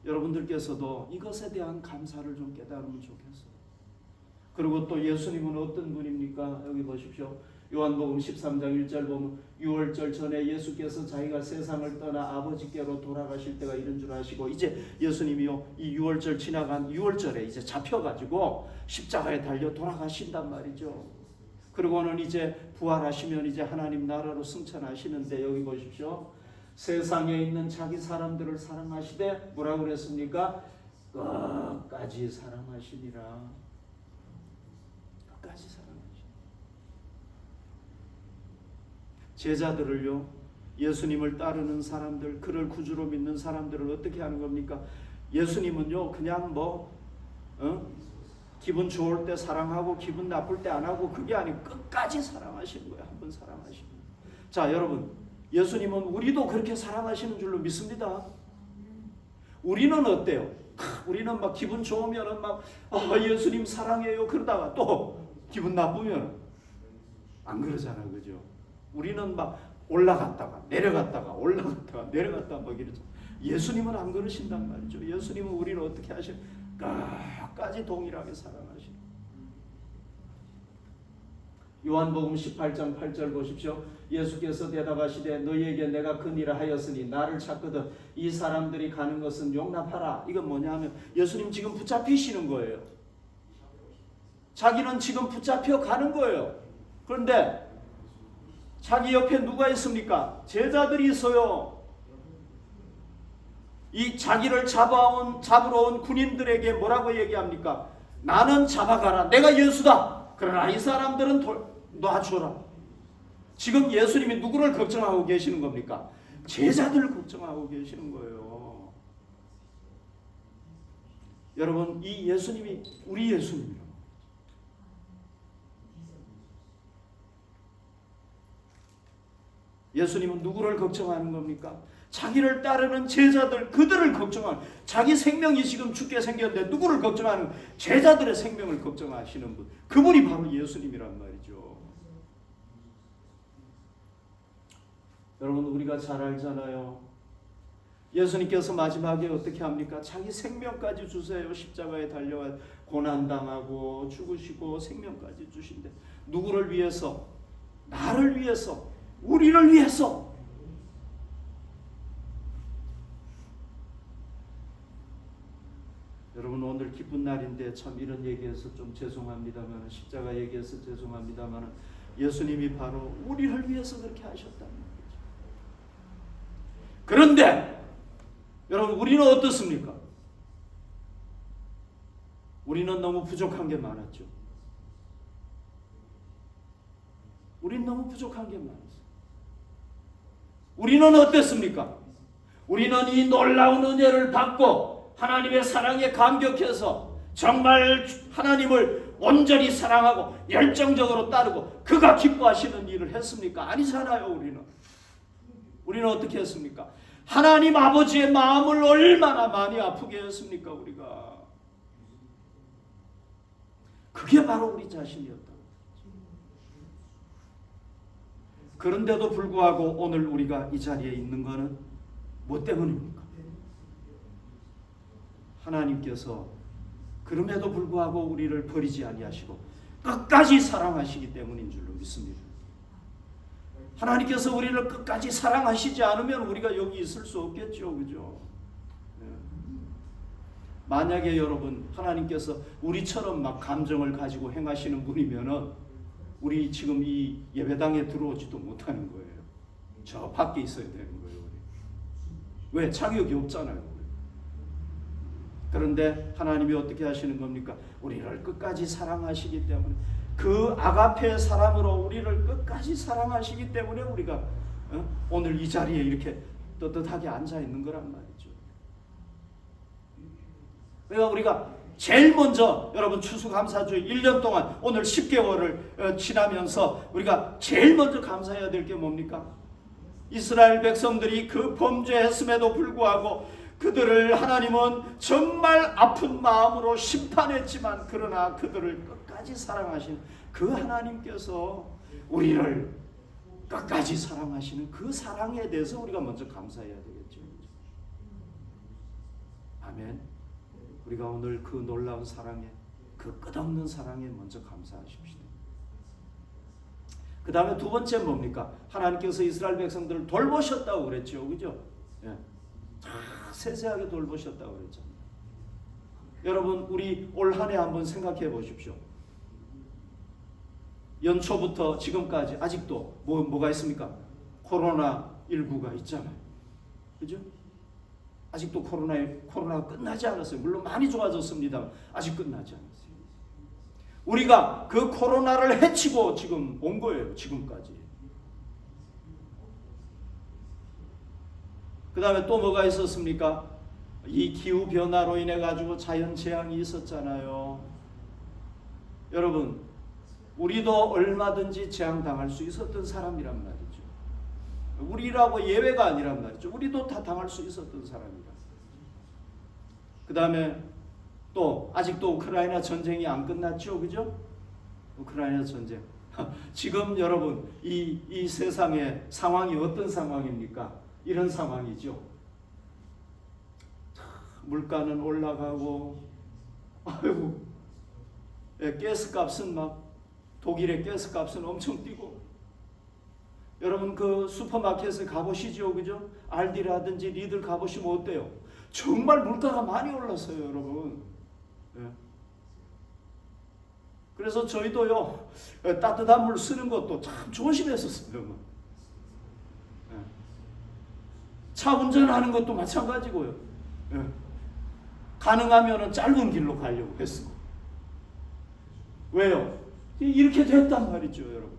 여러분들께서도 이것에 대한 감사를 좀 깨달으면 좋겠어요. 그리고 또 예수님은 어떤 분입니까? 여기 보십시오. 요한복음 13장 1절 보면 6월절 전에 예수께서 자기가 세상을 떠나 아버지께로 돌아가실 때가 이른 줄 아시고, 이제 예수님이요, 이 6월절 지나간 6월절에 이제 잡혀가지고 십자가에 달려 돌아가신단 말이죠. 그리고는 이제 부활하시면 이제 하나님 나라로 승천하시는데, 여기 보십시오. 세상에 있는 자기 사람들을 사랑하시되 뭐라고 그랬습니까? 끝까지 사랑하시니라. 끝까지 사랑하시니라. 제자들을요, 예수님을 따르는 사람들, 그를 구주로 믿는 사람들을 어떻게 하는 겁니까? 예수님은요, 그냥 기분 좋을 때 사랑하고 기분 나쁠 때 안 하고, 그게 아니고 끝까지 사랑하시는 거예요. 한번 사랑하시는 거예요. 자, 여러분, 예수님은 우리도 그렇게 사랑하시는 줄로 믿습니다. 우리는 어때요? 우리는 막 기분 좋으면은 예수님 사랑해요 그러다가 또 기분 나쁘면 안 그러잖아요, 그죠? 우리는 막 올라갔다가 내려갔다가 올라갔다가 내려갔다가 막 이러죠. 예수님은 안 그러신단 말이죠. 예수님은 우리를 어떻게 하셔? 끝까지 동일하게 사랑하시는. 요한복음 18장 8절 보십시오. 예수께서 대답하시되 너희에게 내가 그니라 하였으니 나를 찾거든 이 사람들이 가는 것은 용납하라. 이건 뭐냐면 예수님 지금 붙잡히시는 거예요. 자기는 지금 붙잡혀 가는 거예요. 그런데 자기 옆에 누가 있습니까? 제자들이 있어요. 이 자기를 잡으러 온 군인들에게 뭐라고 얘기합니까? 나는 잡아가라. 내가 예수다. 그러나 이 사람들은 놔줘라. 지금 예수님이 누구를 걱정하고 계시는 겁니까? 제자들을 걱정하고 계시는 거예요. 여러분, 이 예수님이 우리 예수님이에요. 예수님은 누구를 걱정하는 겁니까? 자기를 따르는 제자들, 그들을 걱정하는, 자기 생명이 지금 죽게 생겼는데 누구를 걱정하는? 제자들의 생명을 걱정하시는 분, 그분이 바로 예수님이란 말이죠. 여러분, 우리가 잘 알잖아요. 예수님께서 마지막에 어떻게 합니까? 자기 생명까지 주세요. 십자가에 달려와 고난당하고 죽으시고 생명까지 주신대. 누구를 위해서? 나를 위해서, 우리를 위해서. 여러분, 오늘 기쁜 날인데 참 이런 얘기해서 좀 죄송합니다만, 십자가 얘기해서 죄송합니다만, 예수님이 바로 우리를 위해서 그렇게 하셨다는 거죠. 그런데 여러분, 우리는 어떻습니까? 우리는 너무 부족한 게 많았죠. 우린 너무 부족한 게 많았어요. 우리는 어땠습니까? 우리는 이 놀라운 은혜를 받고 하나님의 사랑에 감격해서 정말 하나님을 온전히 사랑하고 열정적으로 따르고 그가 기뻐하시는 일을 했습니까? 아니잖아요. 우리는 어떻게 했습니까? 하나님 아버지의 마음을 얼마나 많이 아프게 했습니까? 우리가. 그게 바로 우리 자신이었다. 그런데도 불구하고 오늘 우리가 이 자리에 있는 것은 뭐 때문입니까? 하나님께서 그럼에도 불구하고 우리를 버리지 아니하시고 끝까지 사랑하시기 때문인 줄로 믿습니다. 하나님께서 우리를 끝까지 사랑하시지 않으면 우리가 여기 있을 수 없겠죠. 그죠? 만약에 여러분 하나님께서 우리처럼 막 감정을 가지고 행하시는 분이면은 우리 지금 이 예배당에 들어오지도 못하는 거예요. 저 밖에 있어야 되는 거예요. 왜? 자격이 없잖아요. 그런데 하나님이 어떻게 하시는 겁니까? 우리를 끝까지 사랑하시기 때문에 그 아가페의 사랑으로 우리를 끝까지 사랑하시기 때문에 우리가 오늘 이 자리에 이렇게 떳떳하게 앉아 있는 거란 말이죠. 그러니까 우리가 제일 먼저 여러분 추수감사주의 1년 동안 오늘 10개월을 지나면서 우리가 제일 먼저 감사해야 될 게 뭡니까? 이스라엘 백성들이 그 범죄했음에도 불구하고 그들을 하나님은 정말 아픈 마음으로 심판했지만 그러나 그들을 끝까지 사랑하신 그 하나님께서 우리를 끝까지 사랑하시는 그 사랑에 대해서 우리가 먼저 감사해야 되겠죠. 아멘. 우리가 오늘 그 놀라운 사랑에, 그 끝없는 사랑에 먼저 감사하십시다. 그 다음에 두 번째 뭡니까? 하나님께서 이스라엘 백성들을 돌보셨다고 그랬죠. 그죠? 예. 세세하게 돌보셨다고 그랬잖아요. 여러분 우리 올 한 해 한번 생각해 보십시오. 연초부터 지금까지 아직도 뭐가 있습니까? 코로나19가 있잖아요. 그죠? 아직도 코로나가 끝나지 않았어요. 물론 많이 좋아졌습니다. 아직 끝나지 않았어요. 우리가 그 코로나를 해치고 지금 온 거예요. 지금까지. 그 다음에 또 뭐가 있었습니까? 이 기후변화로 인해 가지고 자연재앙이 있었잖아요. 여러분 우리도 얼마든지 재앙당할 수 있었던 사람이란 말이죠. 우리라고 예외가 아니란 말이죠. 우리도 다 당할 수 있었던 사람이다. 그 다음에 또 아직도 우크라이나 전쟁이 안 끝났죠. 그죠? 우크라이나 전쟁. 지금 여러분 이 세상의 상황이 어떤 상황입니까? 이런 상황이죠. 물가는 올라가고 아이고 가스값은 막 독일의 가스값은 엄청 뛰고 여러분 그 슈퍼마켓에 가보시죠. 그죠? 알디라든지 리들 가보시면 어때요? 정말 물가가 많이 올랐어요. 여러분. 예. 그래서 저희도요 따뜻한 물 쓰는 것도 참 조심했었어요. 예. 차 운전하는 것도 마찬가지고요. 예. 가능하면 짧은 길로 가려고 했어. 왜요? 이렇게 됐단 말이죠, 여러분.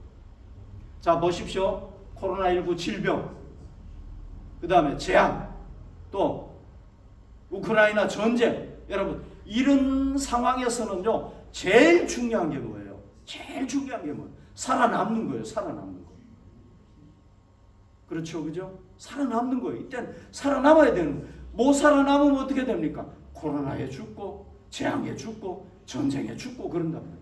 자, 보십시오. 코로나19 질병, 그 다음에 재앙, 또 우크라이나 전쟁. 여러분, 이런 상황에서는요, 제일 중요한 게 뭐예요? 제일 중요한 게 뭐예요? 살아남는 거예요, 살아남는 거. 그렇죠, 그죠? 살아남는 거예요. 이때는 살아남아야 되는 거예요. 못 살아남으면 어떻게 됩니까? 코로나에 죽고, 재앙에 죽고, 전쟁에 죽고, 그런단 말이에요.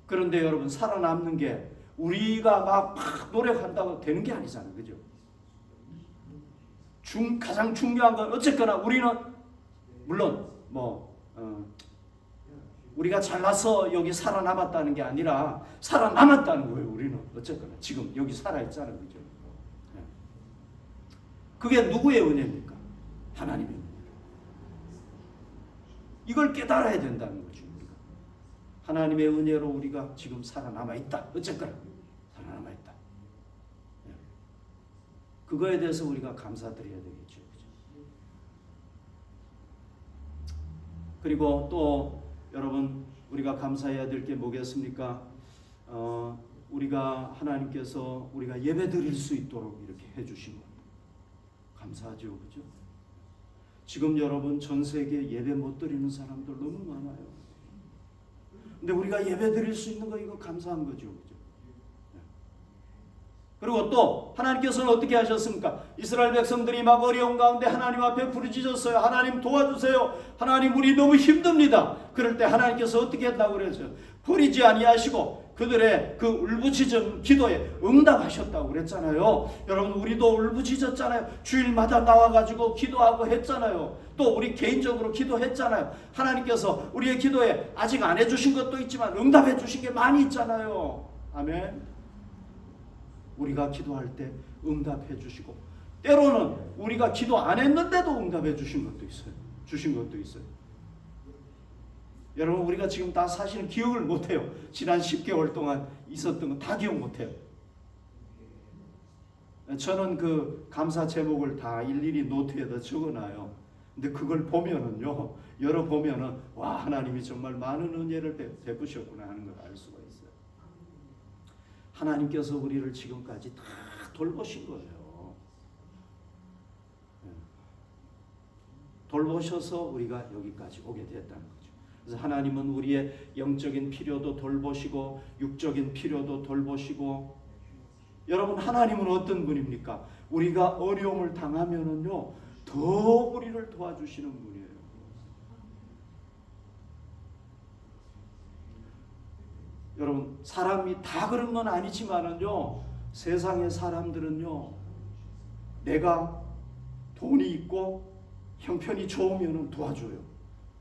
그런데 여러분 살아남는 게 우리가 막 노력한다고 되는 게 아니잖아요. 그죠? 가장 중요한 건 어쨌거나 우리는 물론 우리가 잘나서 여기 살아남았다는 게 아니라 살아남았다는 거예요. 우리는 어쨌거나 지금 여기 살아있잖아요. 그죠? 그게 누구의 은혜입니까? 하나님의 은혜. 이걸 깨달아야 된다는 거죠. 하나님의 은혜로 우리가 지금 살아남아 있다. 어쨌거나 살아남아 있다. 그거에 대해서 우리가 감사드려야 되겠죠. 그리고 또 여러분 우리가 감사해야 될 게 뭐겠습니까? 우리가 하나님께서 우리가 예배 드릴 수 있도록 이렇게 해주신 것 감사하죠, 그죠? 지금 여러분 전 세계 예배 못 드리는 사람들 너무 많아요. 근데 우리가 예배 드릴 수 있는 거 이거 감사한 거죠, 그죠? 그리고 또 하나님께서는 어떻게 하셨습니까? 이스라엘 백성들이 막 어려운 가운데 하나님 앞에 부르짖었어요. 하나님 도와주세요. 하나님 우리 너무 힘듭니다. 그럴 때 하나님께서 어떻게 했다고 그랬어요? 버리지 아니하시고 그들의 그 울부짖은 기도에 응답하셨다고 그랬잖아요. 여러분 우리도 울부짖었잖아요. 주일마다 나와가지고 기도하고 했잖아요. 또 우리 개인적으로 기도했잖아요. 하나님께서 우리의 기도에 아직 안 해주신 것도 있지만 응답해 주신 게 많이 있잖아요. 아멘. 우리가 기도할 때 응답해 주시고 때로는 우리가 기도 안 했는데도 응답해 주신 것도 있어요. 주신 것도 있어요. 여러분 우리가 지금 다 사실은 기억을 못해요. 지난 10개월 동안 있었던 거 다 기억 못해요. 저는 그 감사 제목을 다 일일이 노트에다 적어놔요. 근데 그걸 보면은요, 열어보면은 와 하나님이 정말 많은 은혜를 베푸셨구나 하는 걸 알 수가 있어요. 하나님께서 우리를 지금까지 다 돌보신 거예요. 돌보셔서 우리가 여기까지 오게 됐다는 거죠. 그래서 하나님은 우리의 영적인 필요도 돌보시고 육적인 필요도 돌보시고 여러분 하나님은 어떤 분입니까? 우리가 어려움을 당하면은요 더 우리를 도와주시는 분이에요. 여러분 사람이 다 그런 건 아니지만은요 세상의 사람들은요 내가 돈이 있고 형편이 좋으면 도와줘요.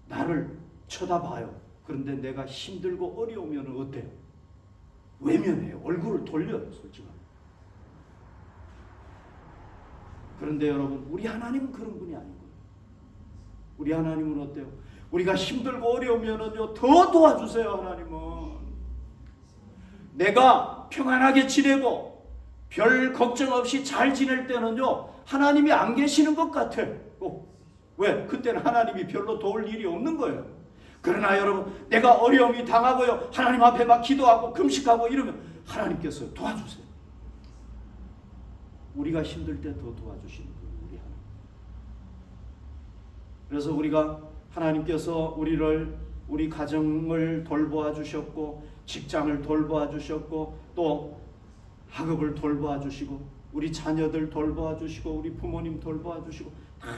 나를 쳐다봐요. 그런데 내가 힘들고 어려우면 어때요? 외면해요. 얼굴을 돌려요. 솔직히. 그런데 여러분 우리 하나님은 그런 분이 아닌 거예요. 우리 하나님은 어때요? 우리가 힘들고 어려우면은요 더 도와주세요. 하나님은 내가 평안하게 지내고 별 걱정 없이 잘 지낼 때는요 하나님이 안 계시는 것 같아. 왜? 그때는 하나님이 별로 도울 일이 없는 거예요. 그러나 여러분 내가 어려움이 당하고요 하나님 앞에 막 기도하고 금식하고 이러면 하나님께서 도와주세요. 우리가 힘들 때 더 도와주시는 거예요. 우리 하나님. 그래서 우리가 하나님께서 우리 가정을 돌보아 주셨고 직장을 돌보아 주셨고 또 학업을 돌보아 주시고 우리 자녀들 돌보아 주시고 우리 부모님 돌보아 주시고 다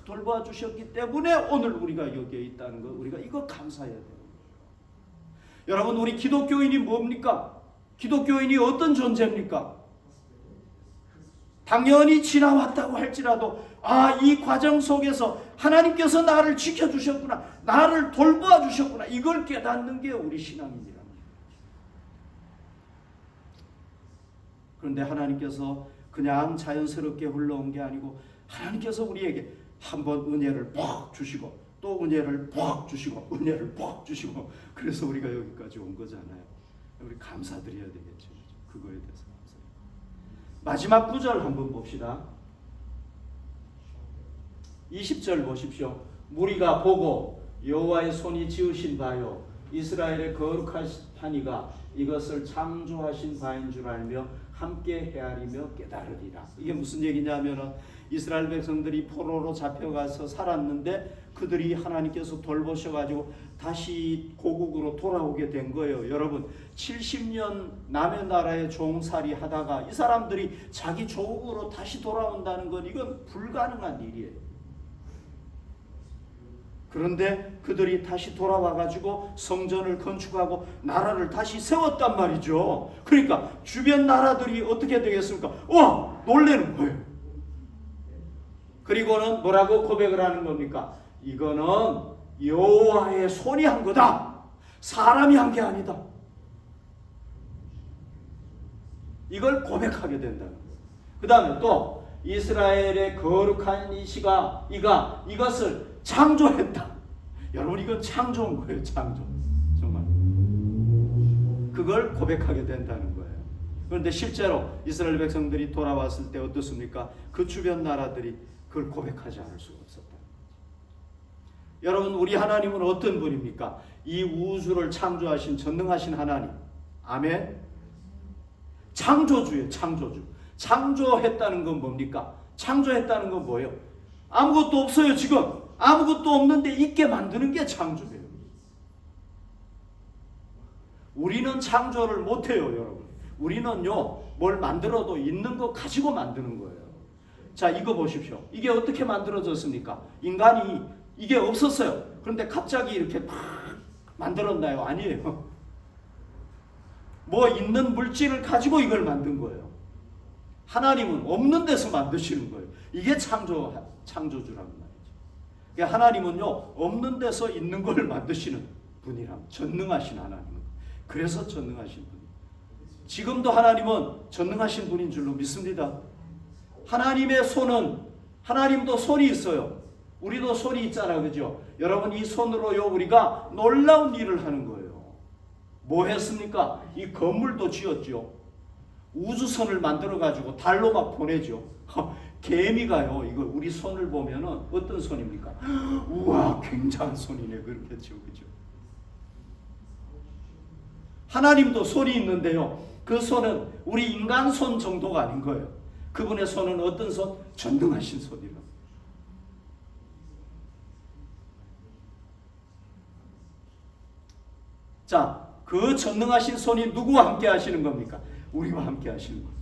돌보아 주셨기 때문에 오늘 우리가 여기에 있다는 거 우리가 이거 감사해야 돼요. 여러분 우리 기독교인이 뭡니까? 기독교인이 어떤 존재입니까? 당연히 지나왔다고 할지라도 이 과정 속에서 하나님께서 나를 지켜주셨구나 나를 돌보아 주셨구나 이걸 깨닫는 게 우리 신앙입니다. 그런데 하나님께서 그냥 자연스럽게 흘러온 게 아니고 하나님께서 우리에게 한번 은혜를 퍽 주시고 또 은혜를 퍽 주시고 은혜를 퍽 주시고 그래서 우리가 여기까지 온 거잖아요. 우리 감사드려야 되겠죠. 그거에 대해서 감사해요. 마지막 구절 한번 봅시다. 20절 보십시오. 무리가 보고 여호와의 손이 지으신 바요 이스라엘의 거룩하신 이가 이것을 창조하신 바인 줄 알며 함께 헤아리며 깨달으리라. 이게 무슨 얘기냐면은 이스라엘 백성들이 포로로 잡혀가서 살았는데 그들이 하나님께서 돌보셔가지고 다시 고국으로 돌아오게 된 거예요. 여러분 70년 남의 나라에 종살이 하다가 이 사람들이 자기 조국으로 다시 돌아온다는 건 이건 불가능한 일이에요. 그런데 그들이 다시 돌아와가지고 성전을 건축하고 나라를 다시 세웠단 말이죠. 그러니까 주변 나라들이 어떻게 되겠습니까? 놀라는 거예요. 그리고는 뭐라고 고백을 하는 겁니까? 이거는 여호와의 손이 한 거다. 사람이 한 게 아니다. 이걸 고백하게 된다는 거예요. 그 다음에 또 이스라엘의 거룩한 이가 이것을 창조했다. 여러분 이건 창조인 거예요. 창조. 정말 그걸 고백하게 된다는 거예요. 그런데 실제로 이스라엘 백성들이 돌아왔을 때 어떻습니까? 그 주변 나라들이 그걸 고백하지 않을 수가 없었다. 여러분 우리 하나님은 어떤 분입니까? 이 우주를 창조하신 전능하신 하나님. 아멘. 창조주예요. 창조주. 창조했다는 건 뭡니까? 창조했다는 건 뭐예요? 아무것도 없어요. 지금 아무것도 없는데 있게 만드는 게 창조예요. 우리는 창조를 못해요, 여러분. 우리는요, 뭘 만들어도 있는 거 가지고 만드는 거예요. 자, 이거 보십시오. 이게 어떻게 만들어졌습니까? 인간이 이게 없었어요. 그런데 갑자기 이렇게 막 만들었나요? 아니에요. 뭐 있는 물질을 가지고 이걸 만든 거예요. 하나님은 없는 데서 만드시는 거예요. 이게 창조주라는 말이죠. 그러니까 하나님은요, 없는 데서 있는 걸 만드시는 분이람, 전능하신 하나님은. 그래서 전능하신 분. 지금도 하나님은 전능하신 분인 줄로 믿습니다. 하나님의 손은, 하나님도 손이 있어요. 우리도 손이 있잖아요. 그죠? 여러분, 이 손으로요, 우리가 놀라운 일을 하는 거예요. 뭐 했습니까? 이 건물도 지었죠. 우주선을 만들어가지고 달로 막 보내죠. 개미가요, 이거 우리 손을 보면은 어떤 손입니까? 우와, 굉장한 손이네. 그렇겠죠. 그죠? 하나님도 손이 있는데요. 그 손은 우리 인간 손 정도가 아닌 거예요. 그분의 손은 어떤 손? 전능하신 손이라. 자, 그 전능하신 손이 누구와 함께 하시는 겁니까? 우리와 함께 하시는 거예요.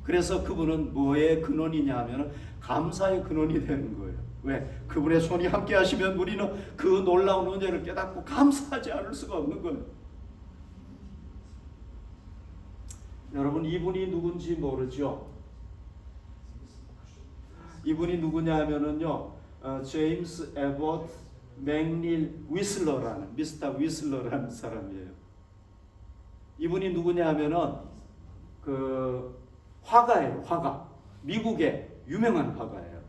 그래서 그분은 뭐의 근원이냐 하면 감사의 근원이 되는 거예요. 왜? 그분의 손이 함께 하시면 우리는 그 놀라운 은혜를 깨닫고 감사하지 않을 수가 없는 거예요. 여러분, 이분이 누군지 모르죠? 이분이 누구냐 하면은요, 제임스 에버트 맥닐 위슬러라는, 미스터 위슬러라는 사람이에요. 이분이 누구냐 하면은 그 화가예요. 화가. 미국의 유명한 화가예요.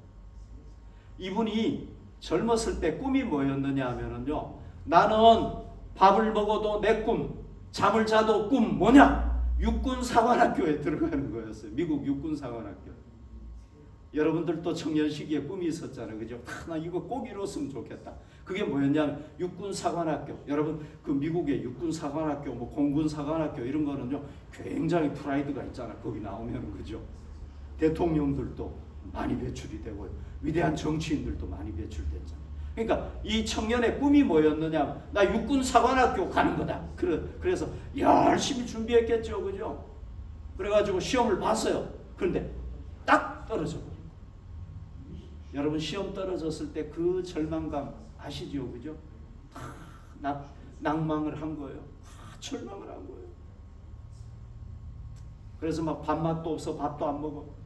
이분이 젊었을 때 꿈이 뭐였느냐 하면은요, 나는 밥을 먹어도 내 꿈, 잠을 자도 꿈 뭐냐? 육군사관학교에 들어가는 거였어요. 미국 육군사관학교. 여러분들도 청년 시기에 꿈이 있었잖아요. 그죠? 나 이거 꼭 이뤘으면 좋겠다. 그게 뭐였냐면 육군사관학교. 여러분, 그 미국의 육군사관학교, 뭐 공군사관학교 이런 거는요, 굉장히 프라이드가 있잖아요. 거기 나오면. 그죠? 대통령들도 많이 배출이 되고요. 위대한 정치인들도 많이 배출됐잖아요. 그러니까 이 청년의 꿈이 뭐였느냐? 나 육군사관학교 가는 거다. 그래서 열심히 준비했겠죠. 그죠? 그래가지고 시험을 봤어요. 그런데 딱 떨어져 버린 거예요. 여러분, 시험 떨어졌을 때 그 절망감 아시죠? 그죠? 낭망을 한 거예요. 절망을 한 거예요. 그래서 막 밥맛도 없어. 밥도 안 먹어.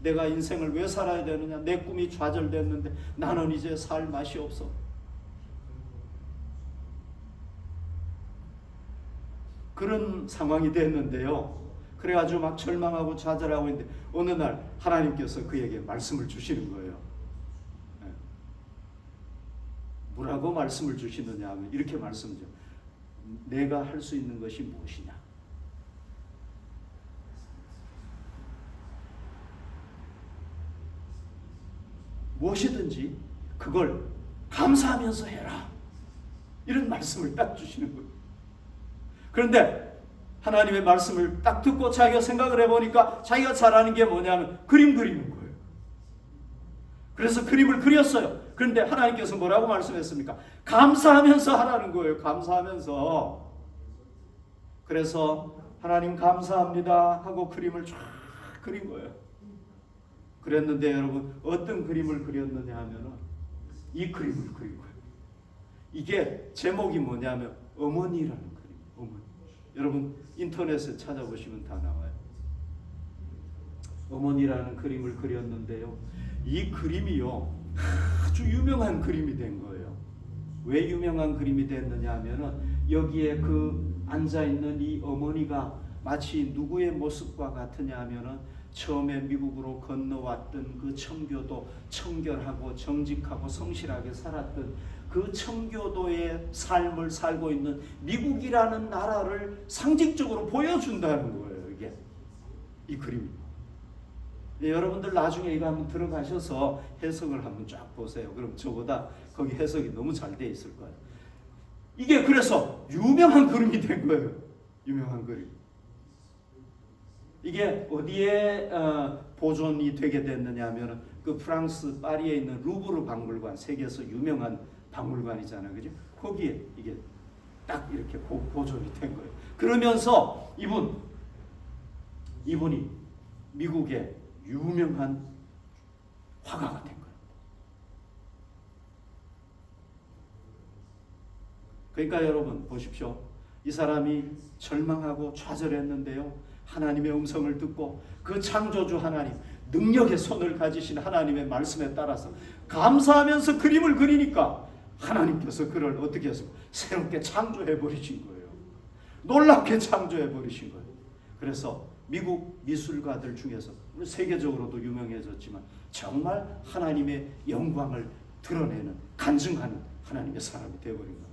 내가 인생을 왜 살아야 되느냐? 내 꿈이 좌절됐는데 나는 이제 살 맛이 없어. 그런 상황이 됐는데요. 그래가지고 막 절망하고 좌절하고 있는데 어느 날 하나님께서 그에게 말씀을 주시는 거예요. 뭐라고 말씀을 주시느냐 하면 이렇게 말씀드려. 내가 할 수 있는 것이 무엇이냐? 무엇이든지 그걸 감사하면서 해라. 이런 말씀을 딱 주시는 거예요. 그런데 하나님의 말씀을 딱 듣고 자기가 생각을 해보니까 자기가 잘하는 게 뭐냐면 그림 그리는 거예요. 그래서 그림을 그렸어요. 그런데 하나님께서 뭐라고 말씀했습니까? 감사하면서 하라는 거예요. 감사하면서. 그래서 하나님 감사합니다 하고 그림을 쫙 그린 거예요. 그랬는데 여러분, 어떤 그림을 그렸느냐 하면은 이 그림을 그린 거예요. 이게 제목이 뭐냐면 어머니라는 그림. 어머니. 여러분, 인터넷에 찾아보시면 다 나와요. 어머니라는 그림을 그렸는데요. 이 그림이요, 아주 유명한 그림이 된 거예요. 왜 유명한 그림이 됐느냐 하면은 여기에 그 앉아있는 이 어머니가 마치 누구의 모습과 같으냐 하면은 처음에 미국으로 건너왔던 그 청교도, 청결하고 정직하고 성실하게 살았던 그 청교도의 삶을 살고 있는 미국이라는 나라를 상징적으로 보여준다는 거예요. 이게 이 그림이. 여러분들 나중에 이거 한번 들어가셔서 해석을 한번 쫙 보세요. 그럼 저보다 거기 해석이 너무 잘 돼 있을 거예요. 이게 그래서 유명한 그림이 된 거예요. 유명한 그림. 이게 어디에 보존이 되게 됐느냐 하면 그 프랑스 파리에 있는 루브르 박물관, 세계에서 유명한 박물관이잖아요. 그죠? 거기에 이게 딱 이렇게 보존이 된 거예요. 그러면서 이분이 미국의 유명한 화가가 된 거예요. 그러니까 여러분 보십시오. 이 사람이 절망하고 좌절했는데요. 하나님의 음성을 듣고 그 창조주 하나님, 능력의 손을 가지신 하나님의 말씀에 따라서 감사하면서 그림을 그리니까 하나님께서 그를 어떻게 했습니까? 새롭게 창조해 버리신 거예요. 놀랍게 창조해 버리신 거예요. 그래서 미국 미술가들 중에서 세계적으로도 유명해졌지만 정말 하나님의 영광을 드러내는, 간증하는 하나님의 사람이 되어버린 거예요.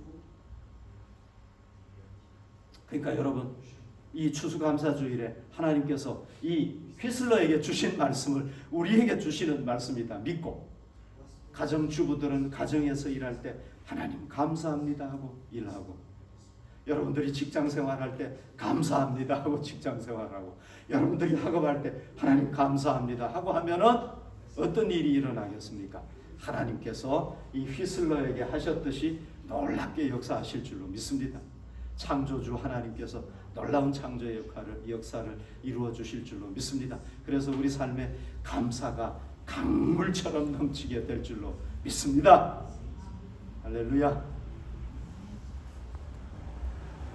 그러니까 여러분, 이 추수감사주일에 하나님께서 이 휘슬러에게 주신 말씀을 우리에게 주시는 말씀이다 믿고, 가정주부들은 가정에서 일할 때 하나님 감사합니다 하고 일하고, 여러분들이 직장생활할 때 감사합니다 하고 직장생활하고, 여러분들이 학업할 때 하나님 감사합니다 하고 하면은 어떤 일이 일어나겠습니까? 하나님께서 이 휘슬러에게 하셨듯이 놀랍게 역사하실 줄로 믿습니다. 창조주 하나님께서 놀라운 창조의 역사를 이루어 주실 줄로 믿습니다. 그래서 우리 삶에 감사가 강물처럼 넘치게 될 줄로 믿습니다. 할렐루야.